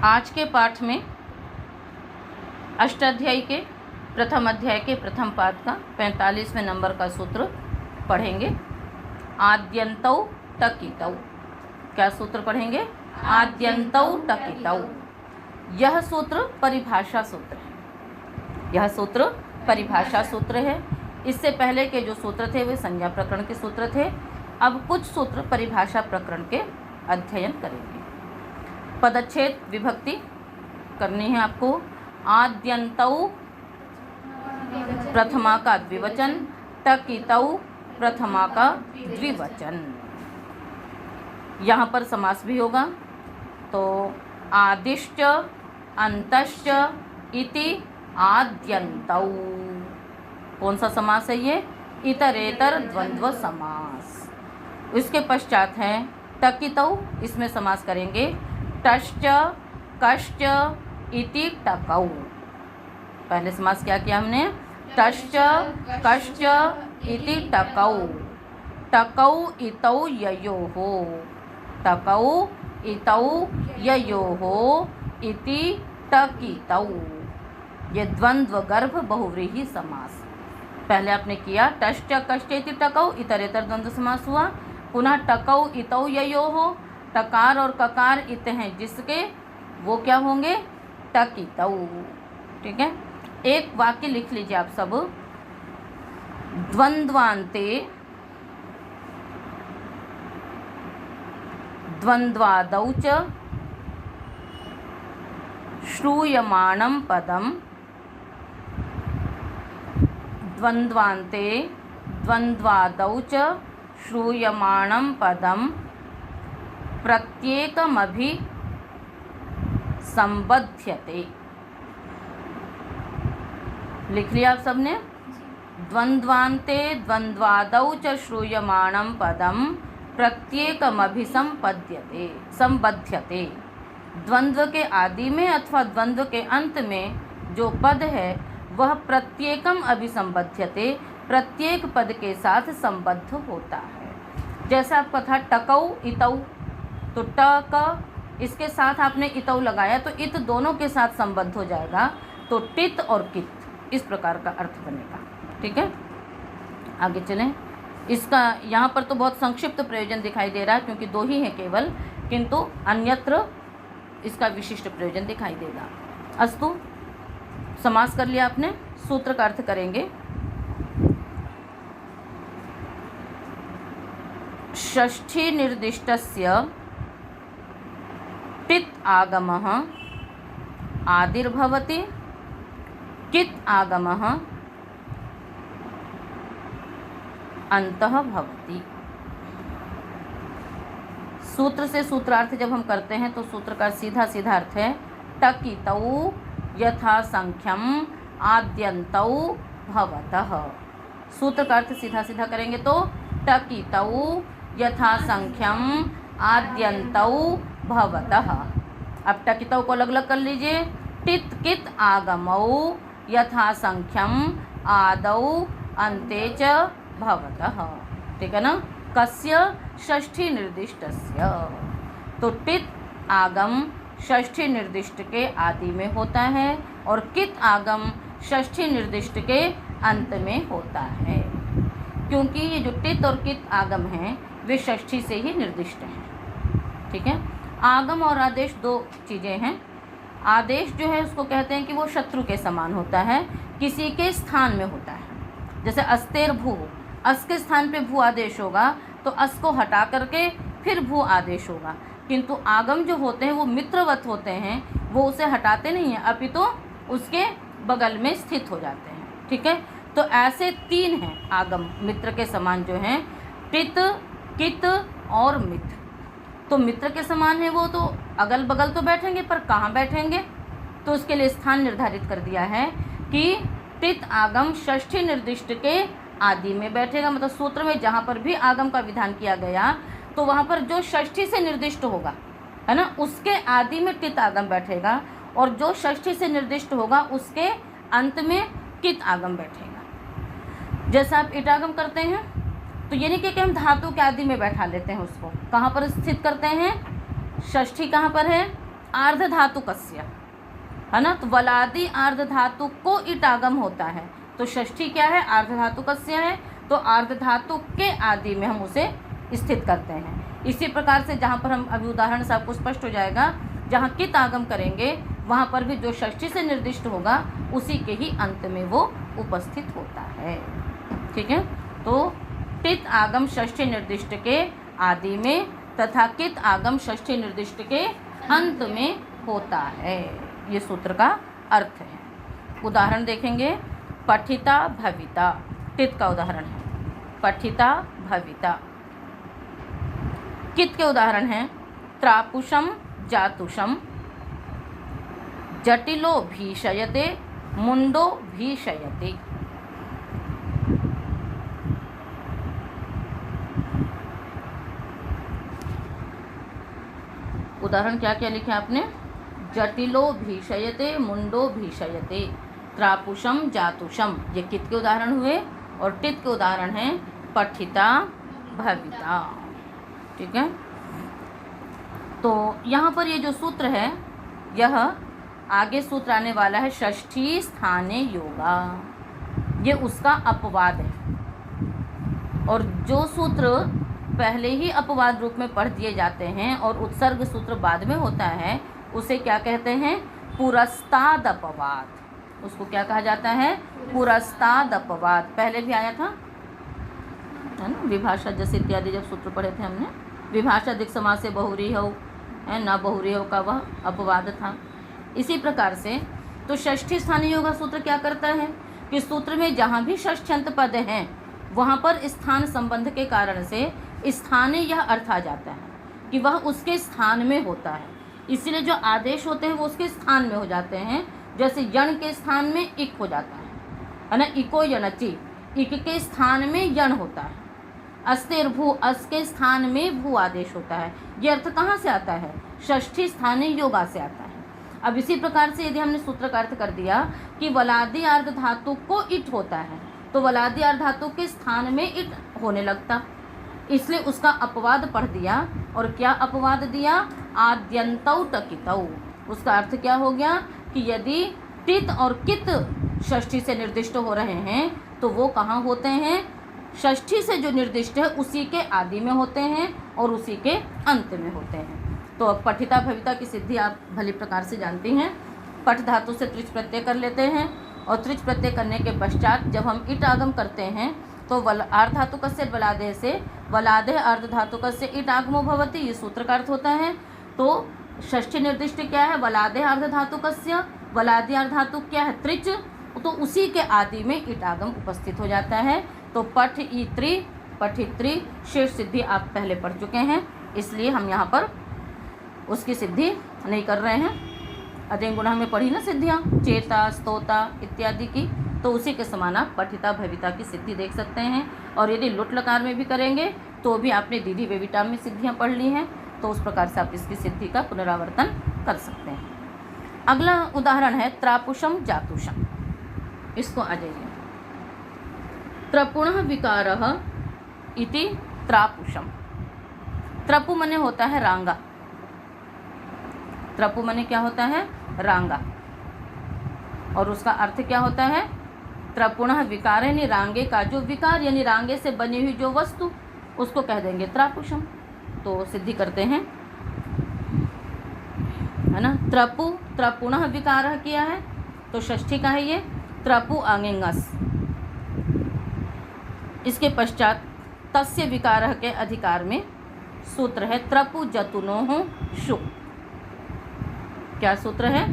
आज के पाठ में अष्टाध्यायी के प्रथम अध्याय के प्रथम पाद का 45वें नंबर का सूत्र पढ़ेंगे। आद्यन्तौ टकितौ। क्या सूत्र पढ़ेंगे? आद्यन्तौ टकितौ। यह सूत्र परिभाषा सूत्र है। यह सूत्र परिभाषा सूत्र है। इससे पहले के जो सूत्र थे वे संज्ञा प्रकरण के सूत्र थे। अब कुछ सूत्र परिभाषा प्रकरण के अध्ययन करेंगे। पदच्छेद विभक्ति करनी है आपको। आद्यन्तौ प्रथमा का द्विवचन, टकितौ प्रथमा का द्विवचन। यहाँ पर समास भी होगा। तो आदिश्च अंतश्च इति आद्यन्तौ। कौन सा समास है ये? इतरेतर द्वंद्व समास। इसके पश्चात है टकितौ। इसमें समास करेंगे टश्च कश्च इति टकौ। पहले समास क्या किया हमने? टश्च कश्च इति टकौ। टकौ इतौ ययोः। टकौ इतौ ययोः इति टकितौ। ये द्वंद्व गर्भ बहुव्रीहि समास। पहले आपने किया टश्च कश्च इति टकौ, इतरेतर द्वंद्व समास हुआ। पुनः टकौ इतौ ययोः। टकार और ककार इत हैं जिसके, वो क्या होंगे? टकितौ। ठीक है, एक वाक्य लिख लीजिए आप सब। द्वंद्वान्ते द्वंद्वादौ च श्रूयमाणं पदं। द्वंद्वान्ते द्वंद्वादौ च श्रूयमाणं पदं प्रत्येकमभि संबध्यते। लिख लिया आप सबने? द्वंद्वान्ते द्वंद्वादौ च श्रूयमाणं पदं प्रत्येकमभि संबध्यते। द्वंद्व के आदि में अथवा द्वंद्व के अंत में जो पद है वह प्रत्येकम अभिसंबध्यते, प्रत्येक पद के साथ संबद्ध होता है। जैसा आपका था टकौ इतौ, तो टक इसके साथ आपने इतौ लगाया तो इत दोनों के साथ संबद्ध हो जाएगा, तो टित और कित, इस प्रकार का अर्थ बनेगा। ठीक है, आगे चलें। इसका यहाँ पर तो बहुत संक्षिप्त प्रयोजन दिखाई दे रहा है क्योंकि दो ही हैं केवल, किंतु अन्यत्र इसका विशिष्ट प्रयोजन दिखाई देगा। अस्तु, समास कर लिया आपने। सूत्र का अर्थ करेंगे। षष्ठी निर्दिष्टस्य टित् आगमः आदिर्भवति, कित् आगमः अंतः भवति। सूत्र से सूत्रार्थ जब हम करते हैं तो सूत्र का सीधा सीधा अर्थ है टकितौ यथा संख्यम आद्यन्तौ भवतः। सूत्र का अर्थ सीधा सीधा करेंगे तो टकितौ यथा संख्यम आद्यन्तौ भवतः। अब टकितौ को अलग अलग कर लीजिए। टित् कित् आगमौ यथा संख्यम आदौ अन्ते च भवतः। ठीक है ना? कस्य? षष्ठी निर्दिष्टस्य। तो टित् आगम षष्ठी निर्दिष्ट के आदि में होता है और कित् आगम षष्ठी निर्दिष्ट के अंत में होता है, क्योंकि ये जो टित् और कित् आगम हैं वे षष्ठी से ही निर्दिष्ट हैं। ठीक है, आगम और आदेश दो चीज़ें हैं। आदेश जो है उसको कहते हैं कि वो शत्रु के समान होता है, किसी के स्थान में होता है। जैसे अस्तेर भू, अस के स्थान पे भू आदेश होगा तो अस को हटा करके फिर भू आदेश होगा। किंतु आगम जो होते हैं वो मित्रवत होते हैं, वो उसे हटाते नहीं हैं, अपितु तो उसके बगल में स्थित हो जाते हैं। ठीक है, तो ऐसे तीन हैं आगम मित्र के समान जो हैं, टित् कित् और मित्र। तो मित्र के समान है वो तो अगल बगल तो बैठेंगे, पर कहाँ बैठेंगे? तो उसके लिए स्थान निर्धारित कर दिया है कि टित् आगम षष्ठी निर्दिष्ट के आदि में बैठेगा। मतलब सूत्र में जहाँ पर भी आगम का विधान किया गया तो वहाँ पर जो षष्ठी से निर्दिष्ट होगा, है ना, उसके आदि में टित् आगम बैठेगा, और जो षष्ठी से निर्दिष्ट होगा उसके अंत में कित् आगम बैठेगा। जैसा आप इटागम करते हैं तो ये नहीं कि हम धातु के आदि में बैठा लेते हैं, उसको कहाँ पर स्थित करते हैं? षष्ठी कहाँ पर है? आर्धधातुकस्य, है ना। तो वलादि आर्धधातु को इट आगम होता है, तो षष्ठी क्या है, आर्धधातुकस्य है, तो आर्धधातु के आदि में हम उसे स्थित करते हैं। इसी प्रकार से जहाँ पर हम अभी उदाहरण से आपको स्पष्ट हो जाएगा, जहाँ कित आगम करेंगे वहाँ पर भी जो षष्ठी से निर्दिष्ट होगा उसी के ही अंत में वो उपस्थित होता है। ठीक है, तो टित आगम षष्ठी निर्दिष्ट के आदि में तथा कित आगम षष्ठी निर्दिष्ट के अंत में होता है। ये सूत्र का अर्थ है। उदाहरण देखेंगे, पठिता भविता, टित का उदाहरण है, पठिता भविता। कित के उदाहरण हैं, त्रापुषम जातुषम, जटिलो भीषयते, मुंडो भीषयते। उदाहरण क्या क्या लिखे आपने, जटिलो भीषयते, मुंडो भीषयते, त्रापुषम जातुषम, ये कित के उदाहरण हुए। और टित के उदाहरण हैं पठिता भविता। ठीक है, तो यहाँ पर ये जो सूत्र है, यह आगे सूत्र आने वाला है षष्ठी स्थाने योगा, ये उसका अपवाद है। और जो सूत्र पहले ही अपवाद रूप में पढ़ दिए जाते हैं और उत्सर्ग सूत्र बाद में होता है, उसे क्या कहते हैं, पुरस्ताद अपवाद। उसको क्या कहा जाता है, पुरस्ताद अपवाद। पहले भी आया था, है ना, विभाषा जैसे इत्यादि जब सूत्र पढ़े थे हमने, विभाषा दिक् समास से बहुरी हो, है ना, बहुरी हो का वह अपवाद था। इसी प्रकार से तो षष्ठी स्थानीय योगा सूत्र क्या करता है कि सूत्र में जहाँ भी षष्ठ्यंत पद हैं वहाँ पर स्थान संबंध के कारण से स्थानीय यह अर्थ आ जाता है कि वह उसके स्थान में होता है। इसीलिए जो आदेश होते हैं वो उसके स्थान में हो जाते हैं। जैसे यण के स्थान में इक हो जाता है ना, इको यणचि, इक के स्थान में यण होता है। अस्तेर भू, अस के स्थान में भू आदेश होता है। ये अर्थ कहाँ से आता है, षष्ठी स्थानीय योगा से आता है। अब इसी प्रकार से यदि हमने सूत्र का अर्थ कर दिया कि वलादि अर्ध धातु को इट होता है, तो वलादि अर्ध धातु के स्थान में इट होने लगता, इसलिए उसका अपवाद पढ़ दिया। और क्या अपवाद दिया, आद्यंतौ टकितौ। उसका अर्थ क्या हो गया कि यदि टित और कित षष्ठी से निर्दिष्ट हो रहे हैं तो वो कहाँ होते हैं, षष्ठी से जो निर्दिष्ट है उसी के आदि में होते हैं और उसी के अंत में होते हैं। तो अब पठिता भविता की सिद्धि आप भली प्रकार से जानती हैं। पठ धातु से त्रिच प्रत्यय कर लेते हैं और त्रिच प्रत्यय करने के पश्चात जब हम इट आगम करते हैं तो अर्ध धातुकस्य वलादेह से वलादेह अर्ध धातुकस्य इट आगमो भवति, ये सूत्र का अर्थ होता है। तो षष्ठी निर्दिष्ट क्या है, वलादेह अर्ध धातुकस्य, वलादि अर्ध धातु क्या है, त्रिच, तो उसी के आदि में इट आगम उपस्थित हो जाता है। तो पठ ई त्रि, पठित्री, शेष सिद्धि आप पहले पढ़ चुके हैं, इसलिए हम यहाँ पर उसकी सिद्धि नहीं कर रहे हैं। अधिक गुणा में पढ़ी ना सिद्धियाँ, चेता, स्तोता इत्यादि की, तो उसी के समान आप पठिता भविता की सिद्धि देख सकते हैं। और यदि लुट लकार में भी करेंगे तो भी आपने दीदी बेबिटा में सिद्धियाँ पढ़ ली हैं, तो उस प्रकार से आप इसकी सिद्धि का पुनरावर्तन कर सकते हैं। अगला उदाहरण है त्रापुषम जातुषम। इसको आ जाइए, त्रपुणः विकारः इति त्रापुषम। त्रपु मने होता है रांगा, त्रपु मने क्या होता है, रांगा। और उसका अर्थ क्या होता है, त्रपुणः विकार यानी रांगे का जो विकार, यानी रांगे से बनी हुई जो वस्तु, उसको कह देंगे त्रापुषम। तो सिद्धि करते हैं, है ना। त्रपु, त्रपुणः विकारः किया है तो षष्ठी का है ये, त्रपु आंगिंगस। इसके पश्चात तस्य विकारः के अधिकार में सूत्र है त्रपु जतुनोः शुक। क्या सूत्र है,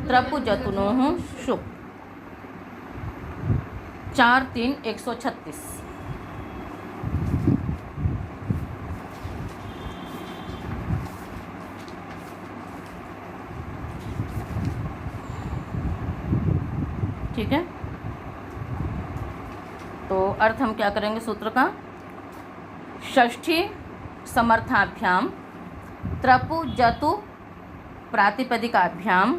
त्रपु जतुनोः शुक। 4-3-136। ठीक है, तो अर्थ हम क्या करेंगे सूत्र का, षष्ठी समर्थाभ्याम त्रपु जतु प्रातिपदिकाभ्याम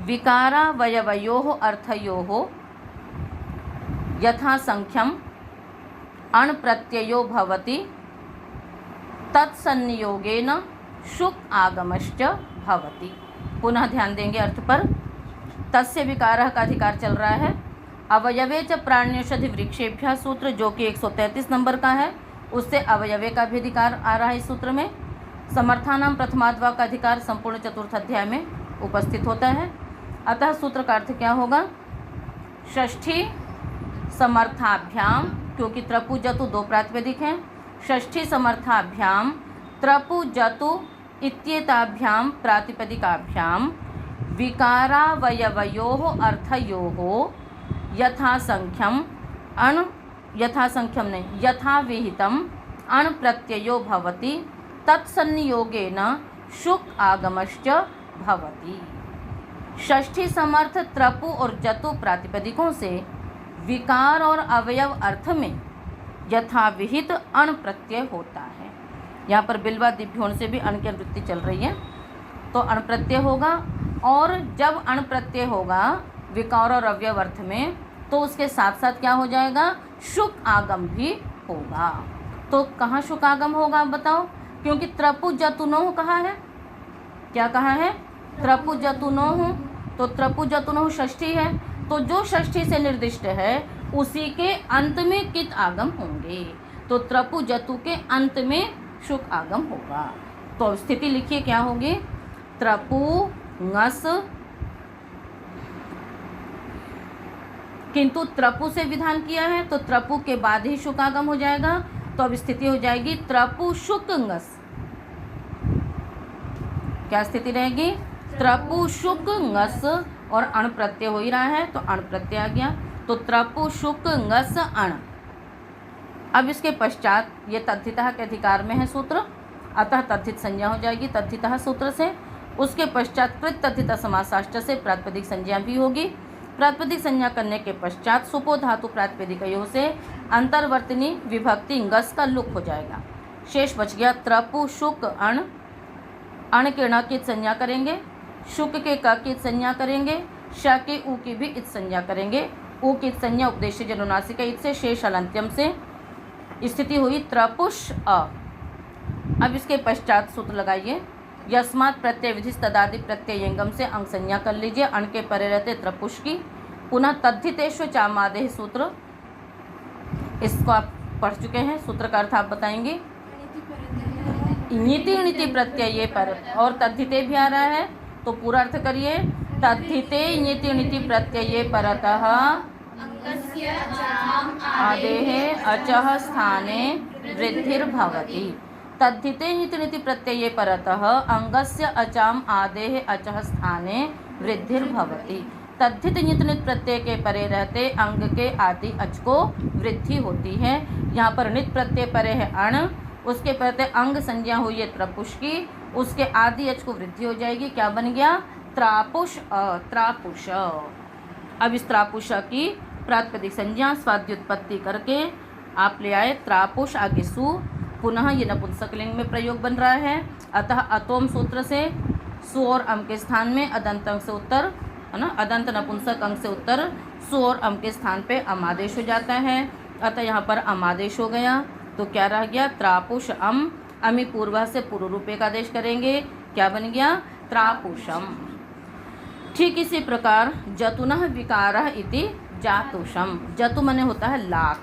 विकारावयवयोः अर्थयोः यथासंख्यम अण् प्रत्ययो भवति तत्संयोगेन शुक् आगमश्च भवति। पुनः ध्यान देंगे अर्थ पर। तस्य विकारः का अधिकार चल रहा है। अवयवे च प्राण्यौषधि वृक्षेभ्यः सूत्र जो कि 133 नंबर का है, उससे अवयवे का भी अधिकार आ रहा है इस सूत्र में। समर्थानां प्रथमाद्वा का अधिकार संपूर्ण चतुर्थ अध्याय में उपस्थित होता है। अतः सूत्र का अर्थ क्या होगा? षष्ठी समर्थाभ्याम, क्योंकि त्रपु जतु दो प्रातिपदिक हैं, षष्ठी समर्थाभ्याम त्रपु जतु इत्येताभ्याम प्रातिपदिकाभ्याम विकारावयवयोः अर्थयोः यथाविहितम् अण् प्रत्ययो भवति तत्संनियोगेन शुक् आगमश्च भवति। षष्ठी समर्थ त्रपु और जतु प्रातिपदिकों से विकार और अवयव अर्थ में यथाविहित अण् प्रत्यय होता है। यहाँ पर बिल्वा दिभ्यों से भी अण् की अनुवृत्ति चल रही है, तो अण् प्रत्यय होगा। और जब अण् प्रत्यय होगा विकार और अवयव अर्थ में, तो उसके साथ साथ क्या हो जाएगा? शुक आगम भी होगा। तो कहाँ शुक आगम होगा आप बताओ? क्योंकि त्रपु जतुनोह कहा है, क्या कहा है? त्रपु जतुनोह। तो त्रपु जतुनोह षष्ठी है, तो जो षष्ठी से निर्दिष्ट है उसी के अंत में कित आगम होंगे। तो त्रपु जतु के अंत में शुक आगम होगा। तो स्थिति लिखिए क्या होगी? त्रपु ngस, किंतु त्रपु से विधान किया है तो त्रपु के बाद ही शुक आगम हो जाएगा। तो अब स्थिति हो जाएगी त्रपु शुक ngस। क्या स्थिति रहेगी? त्रपु शुक ngस, और अण प्रत्यय हो ही रहा है तो अण प्रत्यय आ गया। तो त्रपु शुक ngस अण। अब इसके पश्चात ये तद्धितः के अधिकार में है सूत्र, अतः तद्धित संज्ञा हो जाएगी तद्धितः सूत्र से। उसके पश्चात कृत तद्धित समासाष्ट से प्रातिपदिक संज्ञा भी होगी। प्रातिपदिक संज्ञा करने के पश्चात सुपो धातु प्रातिपदिकयों से अंतर्वर्तनी विभक्ति ngस का लुक हो जाएगा। शेष बच गया त्रपु शुक अण। अण के ण की संज्ञा करेंगे, शुक के क की संज्ञा करेंगे, श के उ की भी इत संज्ञा करेंगे। उ की संज्ञा उपदेश जनुनासिक इत से, शेष अलंत्यम से। स्थिति हुई त्रपुष अ। अब इसके पश्चात सूत्र लगाइए। यस्मात् प्रत्यय विधि तदादि प्रत्ययंगम से अंग संज्ञा कर लीजिए अण के परे रहते त्रपुष की। पुनः तद्धितेश्व चामादेह सूत्र, इसको आप पढ़ चुके हैं। सूत्र का अर्थ आप बताएंगे। नीति नीति प्रत्यय पर और तद्धिते भी आ रहा है, तो पूरा अर्थ करिए। तद्धिते नीति नीति प्रत्यय परतः आदेः अचः स्थाने वृद्धिर्भवति। तद्धिते नीति नीति प्रत्यय परतः अंगस्य अचाम आदेः अचः स्थाने वृद्धिर्भवति। तद्धित नीति नीति प्रत्यय के परे रहते अंग के आदि अच को वृद्धि होती है। यहाँ पर नित प्रत्यय परे है अण, उसके प्रत्यय अंग संज्ञा हुई है त्रपुष की, उसके आदि अच को वृद्धि हो जाएगी। क्या बन गया? त्रापुष अ, त्रापुष। अब इस त्रापुष की प्रातिपदिक संज्ञा स्वाद्युत्पत्ति करके आप ले आए त्रापुष आगे सु। पुनः ये नपुंसकलिंग में प्रयोग बन रहा है, अतः अतोम सूत्र से सु और अम के स्थान में अदंत अंग से उत्तर, है ना, अदंत नपुंसक अंग से उत्तर सु और अम के स्थान पे अमादेश हो जाता है। अतः यहाँ पर अमादेश हो गया। तो क्या रह गया? त्रापुष अम। अमी पूर्व से पूर्व रूपे का आदेश करेंगे। क्या बन गया? त्रापुषम। ठीक इसी प्रकार जतुनः विकारः इति जातुषम। जतु मने होता है लाख,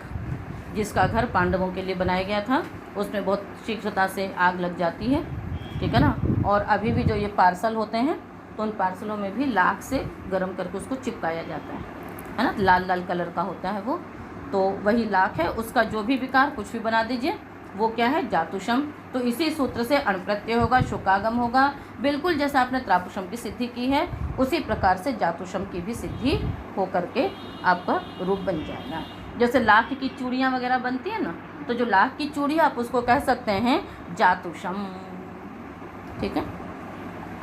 जिसका घर पांडवों के लिए बनाया गया था, उसमें बहुत शीघ्रता से आग लग जाती है, ठीक है ना। और अभी भी जो ये पार्सल होते हैं तो उन पार्सलों में भी लाख से गर्म करके उसको चिपकाया जाता है ना। लाल लाल कलर का होता है वो, तो वही लाख है। उसका जो भी विकार कुछ भी बना दीजिए, वो क्या है? जातुषम। तो इसी सूत्र से अण प्रत्यय होगा, शुकागम होगा। बिल्कुल जैसा आपने त्रापुषम की सिद्धि की है उसी प्रकार से जातुषम की भी सिद्धि हो करके आपका रूप बन जाएगा। जैसे लाख की चूड़ियाँ वगैरह बनती है ना, तो जो लाख की चूड़ी आप उसको कह सकते हैं जातुषम, ठीक है।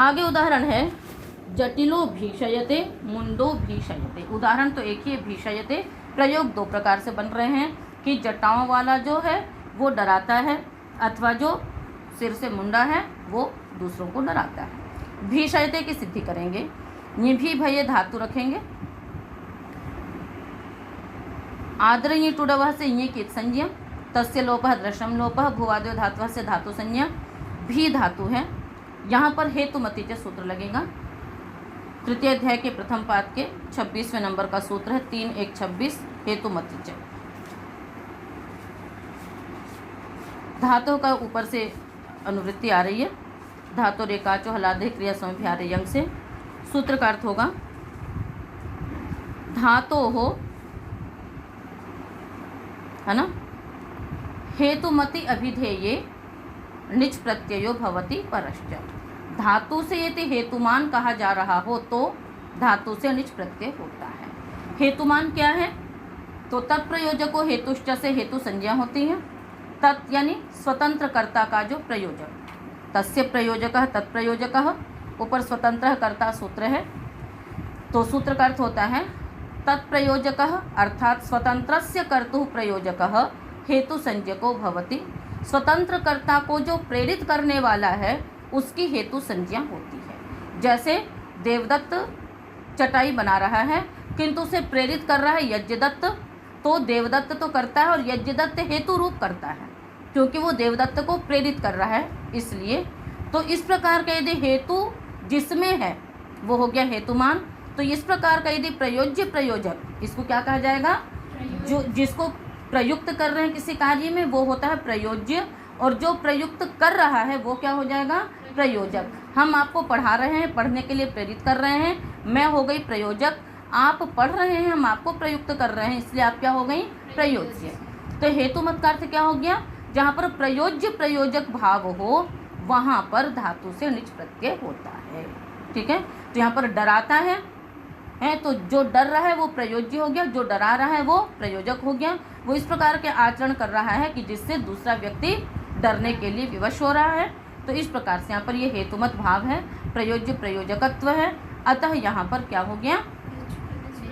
आगे उदाहरण है जटिलो भीषयते मुंडो भीषयते। उदाहरण तो एक ही है भीषयते, प्रयोग दो प्रकार से बन रहे हैं कि जटाओं वाला जो है वो डराता है, अथवा जो सिर से मुंडा है वो दूसरों को डराता है। भीषयते की सिद्धि करेंगे। निभी भय धातु रखेंगे, आदरणीय टुडवः से ये कित संज्ञा, तस्य लोपः दृशम लोपः, भुवादयो धातुः से धातु संज्ञा। भी धातु है, यहाँ पर हेतुमति च सूत्र लगेगा। तृतीय अध्याय के प्रथम पाद के 26वें नंबर का सूत्र है 3-1-26 हेतुमति च। धातु का ऊपर से अनुवृत्ति आ रही है। धातु रेकाचो हलादे क्रिया समभ्यारे यंग से। सूत्र का अर्थ होगा धातो हो, है ना, हेतुमति अभिधेये निच प्रत्ययो भवति परश्च। धातु से यदि हेतुमान कहा जा रहा हो तो धातु से निच प्रत्यय होता है। हेतुमान क्या है? तो तत्प्रयोजको हेतुश्च से हेतु संज्ञा होती है। तत् यानी स्वतंत्र कर्ता का जो प्रयोजक, तस्य प्रयोजकः तत्प्रयोजकः, ऊपर स्वतंत्र कर्ता सूत्र है। तो सूत्र का अर्थ होता है तत्प्रयोजकः अर्थात स्वतंत्रस्य कर्तुः प्रयोजकः हेतु संज्ञको भवति। स्वतंत्र कर्ता को जो प्रेरित करने वाला है उसकी हेतु संज्ञा होती है। जैसे देवदत्त चटाई बना रहा है किंतु उसे प्रेरित कर रहा है यज्ञदत्त, तो देवदत्त तो करता है और यज्ञदत्त हेतु रूप करता है क्योंकि वो देवदत्त को प्रेरित कर रहा है इसलिए। तो इस प्रकार का यदि हेतु जिसमें है वो हो गया हेतुमान। तो इस प्रकार का यदि प्रयोज्य प्रयोजक, इसको क्या कहा जाएगा? जो जिसको प्रयुक्त कर रहे हैं किसी कार्य में वो होता है प्रयोज्य, और जो प्रयुक्त कर रहा है वो क्या हो जाएगा? प्रयोजक। हम आपको पढ़ा रहे हैं, पढ़ने के लिए प्रेरित कर रहे हैं, मैं हो गई प्रयोजक। आप पढ़ रहे हैं, हम आपको प्रयुक्त कर रहे हैं, इसलिए आप क्या हो गई? प्रयोज्य। तो हेतुमत का अर्थ क्या हो गया? जहाँ पर प्रयोज्य प्रयोजक भाव हो वहाँ पर धातु से निच प्रत्यय होता है। ठीक है, तो यहाँ पर डराता है तो जो डर रहा है वो प्रयोज्य हो गया, जो डरा रहा है वो प्रयोजक हो गया। वो इस प्रकार के आचरण कर रहा है कि जिससे दूसरा व्यक्ति डरने के लिए विवश हो रहा है। तो इस प्रकार से यहाँ पर ये हेतुमत भाव है, प्रयोज्य प्रयोजकत्व है, अतः यहाँ पर क्या हो गया?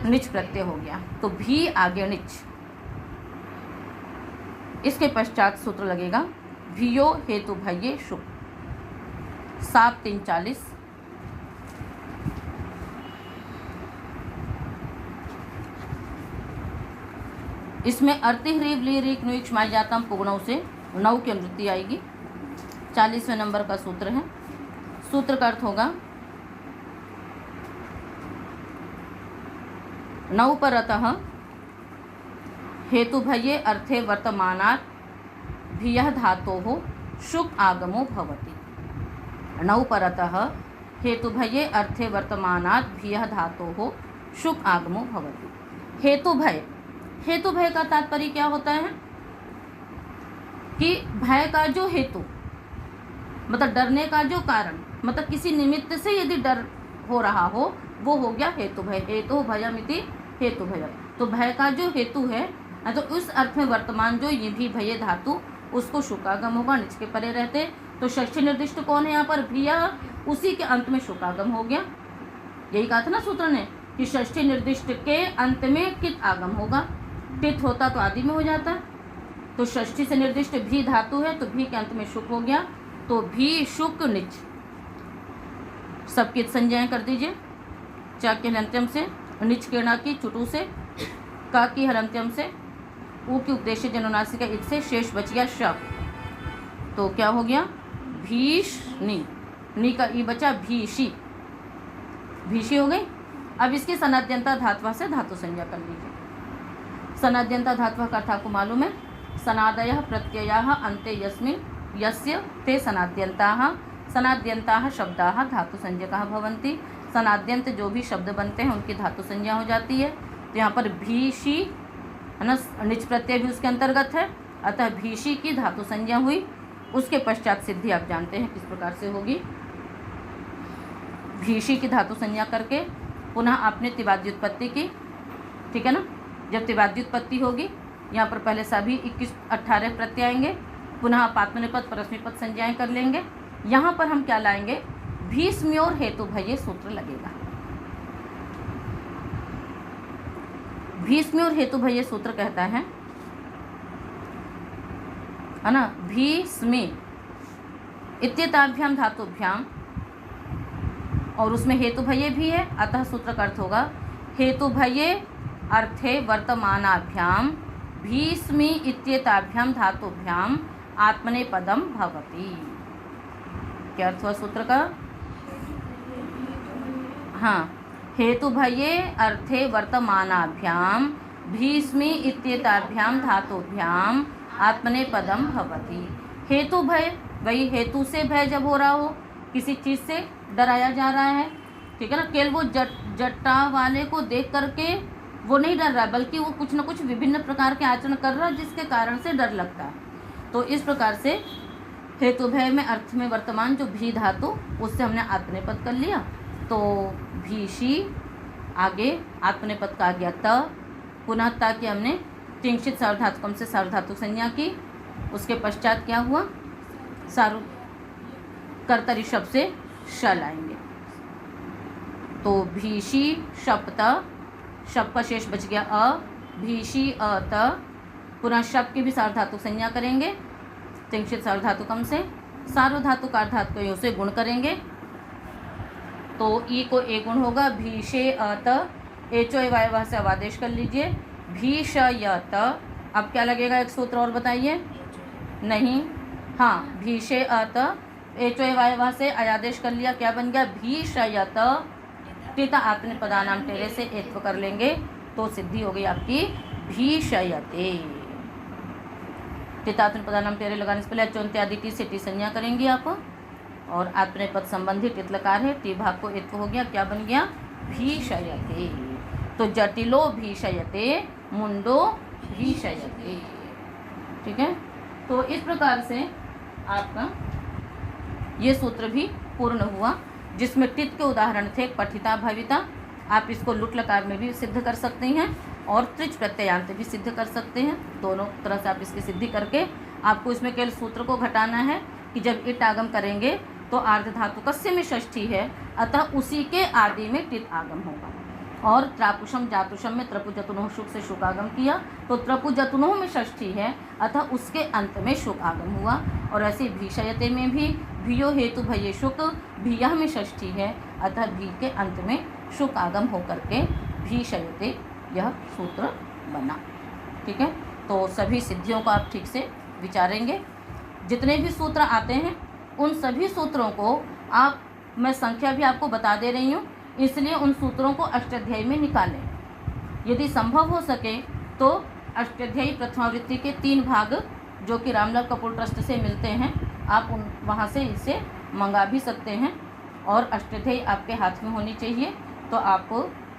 निच प्रत्यय हो गया। तो भी आगे निच। इसके पश्चात सूत्र लगेगा भियो हेतु भये शुभ। 7-3-40। इसमें अर्ति ह्रीव ली रीक नुक्ष माई जातम पुगणों से 9 की अनुवृत्ति आएगी। 40वें नंबर का सूत्र है। सूत्र का अर्थ होगा 9 पर अतः हेतु भये अर्थे वर्तमानात् भियः धातोः शुक् आगमो भवति। 9 पर अतः हेतु भये अर्थे वर्तमानात् भियः धातोः शुक् आगमो भवति। हेतु भय, हेतु भय का तात्पर्य क्या होता है कि भय का जो हेतु मतलब डरने का जो कारण, मतलब किसी निमित्त से यदि डर हो रहा हो वो हो गया हेतु भय। हेतु भयमिति हेतु भय। तो भय का जो हेतु है तो उस अर्थ में वर्तमान जो ये भी भय धातु उसको शुकागम होगा, निच के परे रहते। तो षष्ठी निर्दिष्ट कौन है यहाँ पर? भिया, उसी के अंत में शुकागम हो गया। यही कहा था ना सूत्र ने कि षष्ठी निर्दिष्ट के अंत में कित आगम होगा। टित होता तो आदि में हो जाता। तो षष्ठी से निर्दिष्ट भी धातु है तो भी के अंत में शुक हो गया। तो भी शुक निच सबकी संज्ञाएं कर दीजिए। चा के हलंत्यम से, निच केणा की चुटू से, का की हलंत्यम से, ऊ की उपदेश जनोनासिका इत से, शेष बच गया शब। तो क्या हो गया? भीषणी, नी का ई बचा भीषी, भीषी हो गई। अब इसकी सनाद्यंता धात्वा से धातु संज्ञा कर लीजिए। सनाद्यंता धात्वा का अर्थ आपको मालूम है, सनादयः प्रत्ययाः अन्ते यस्मिन् यस्य ते सनाद्यन्ताः। सनाद्यन्ताः शब्दाः धातु संज्ञकाः भवन्ति। सनाद्यंत जो भी शब्द बनते हैं उनकी धातु संज्ञा हो जाती है। तो यहाँ पर भीषी है ना, निच प्रत्यय भी उसके अंतर्गत है, अतः भीषी की धातु संज्ञा हुई। उसके पश्चात सिद्धि आप जानते हैं किस प्रकार से होगी। भीषी की धातु संज्ञा करके पुनः आपने तिवाद्युत्पत्ति की। ठीक है ना, जब तिवाद्युत्पत्ति होगी यहाँ पर पहले सभी 21-18 प्रत्यय आएंगे, पुनः आप आत्मनेपद परस्मैपद संज्ञाएं कर लेंगे। यहाँ पर हम क्या लाएंगे? भीष्म्योर हेतु भये सूत्र लगेगा। भीष्म्योर हेतु भये सूत्र कहता है ना, भीष्मे इत्येताभ्याम धातुभ्याम, और उसमें हेतु भये भी है, अतः सूत्र का अर्थ होगा हेतु भये अर्थे वर्तमानाभ्याम भीष्मी इत्येताभ्याम धातुभ्याम आत्मनेपदम भवति। क्या अर्थ हुआ सूत्र का? हाँ, हेतु भये अर्थे वर्तमानाभ्याम भीष्मी इत्येताभ्याम धातुभ्याम आत्मनेपदम भवति। हेतु भय, वही हेतु से भय जब हो रहा हो, किसी चीज़ से डराया जा रहा है, ठीक है ना, केवल वो जट्टा वाले को देख करके वो नहीं डर रहा, बल्कि वो कुछ न कुछ विभिन्न प्रकार के आचरण कर रहा है जिसके कारण से डर लगता है। तो इस प्रकार से हेतु भय में अर्थ में वर्तमान जो भी धातु, उससे हमने आत्मनेपद कर लिया। तो भीषी, आगे आत्मनेपद का आ गया त, पुनः ता की हमने तिंशित सार्वधातुकम से सार्वधातुक संज्ञा की। उसके पश्चात क्या हुआ? सार्व कर्तरी शब्द से श लाएंगे। तो भीषी शप्त, शब्द का शेष बच गया अ, भीषी अत, पुनः शब्द की भी सार्वधातुक संज्ञा करेंगे तिंशित सार्वधातुकम से, सार्वधातुक अर्धातुकों से गुण करेंगे तो ई को ए गुण होगा, भीषे अत, एचो ए वाय से अवादेश कर लीजिए, भीषयत। अब क्या लगेगा, एक सूत्र और बताइए? नहीं, हाँ, भीषे अत, एचो ए वाय से अयादेश कर लिया, क्या बन गया? भीषयत। टित आत्मनेपदानाम टेरे से एत्व कर लेंगे तो सिद्धि हो गई आपकी भीषयते। टित आत्मनेपदानाम टेरे लगाने से पहले अचोन्त्य आदि टी से टी संज्ञा करेंगे आप, और आत्मनेपद संबंधी टित लकार है, टी भाग को एत्व हो गया, क्या बन गया? भीषयते। तो जटिलो भीषयते, मुंडो भीषयते, ठीक है। तो इस प्रकार से आपका ये सूत्र भी पूर्ण हुआ, जिसमें टित के उदाहरण थे पठिता भविता। आप इसको लुट लकार में भी सिद्ध कर सकते हैं और त्रिच प्रत्ययांत भी सिद्ध कर सकते हैं। दोनों तरह से आप इसकी सिद्धि करके, आपको इसमें केवल सूत्र को घटाना है कि जब इट आगम करेंगे तो आर्ध धातु कस्य में षष्ठी है, अतः उसी के आदि में टित आगम होगा। और त्रापुषम जातुषम में त्रपु जतुनोः शुक से शुक आगम किया तो त्रपु जतुनोः में षष्ठी है, अतः उसके अंत में शुक आगम हुआ। और ऐसे भीषयते में भी भियो हेतु भये शुक, भियः में षष्ठी है, अतः भी के अंत में शुक आगम होकर के भीषयते यह सूत्र बना, ठीक है। तो सभी सिद्धियों को आप ठीक से विचारेंगे। जितने भी सूत्र आते हैं उन सभी सूत्रों को आप, मैं संख्या भी आपको बता दे रही हूँ, इसलिए उन सूत्रों को अष्टाध्यायी में निकालें। यदि संभव हो सके तो अष्टाध्यायी प्रथमावृत्ति के 3 भाग जो कि रामलाल कपूर ट्रस्ट से मिलते हैं, आप उन वहाँ से इसे मंगा भी सकते हैं। और अष्टाध्यायी आपके हाथ में होनी चाहिए, तो आप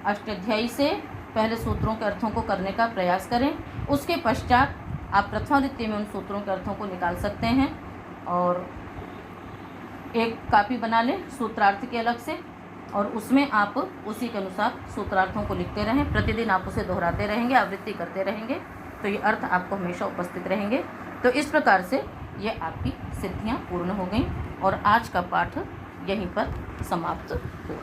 अष्टाध्यायी से पहले सूत्रों के अर्थों को करने का प्रयास करें। उसके पश्चात आप प्रथमावृत्ति में उन सूत्रों के अर्थों को निकाल सकते हैं। और एक कापी बना लें सूत्रार्थ के अलग से, और उसमें आप उसी के अनुसार सूत्रार्थों को लिखते रहें। प्रतिदिन आप उसे दोहराते रहेंगे, आवृत्ति करते रहेंगे, तो ये अर्थ आपको हमेशा उपस्थित रहेंगे। तो इस प्रकार से ये आपकी सिद्धियाँ पूर्ण हो गई और आज का पाठ यहीं पर समाप्त हुआ।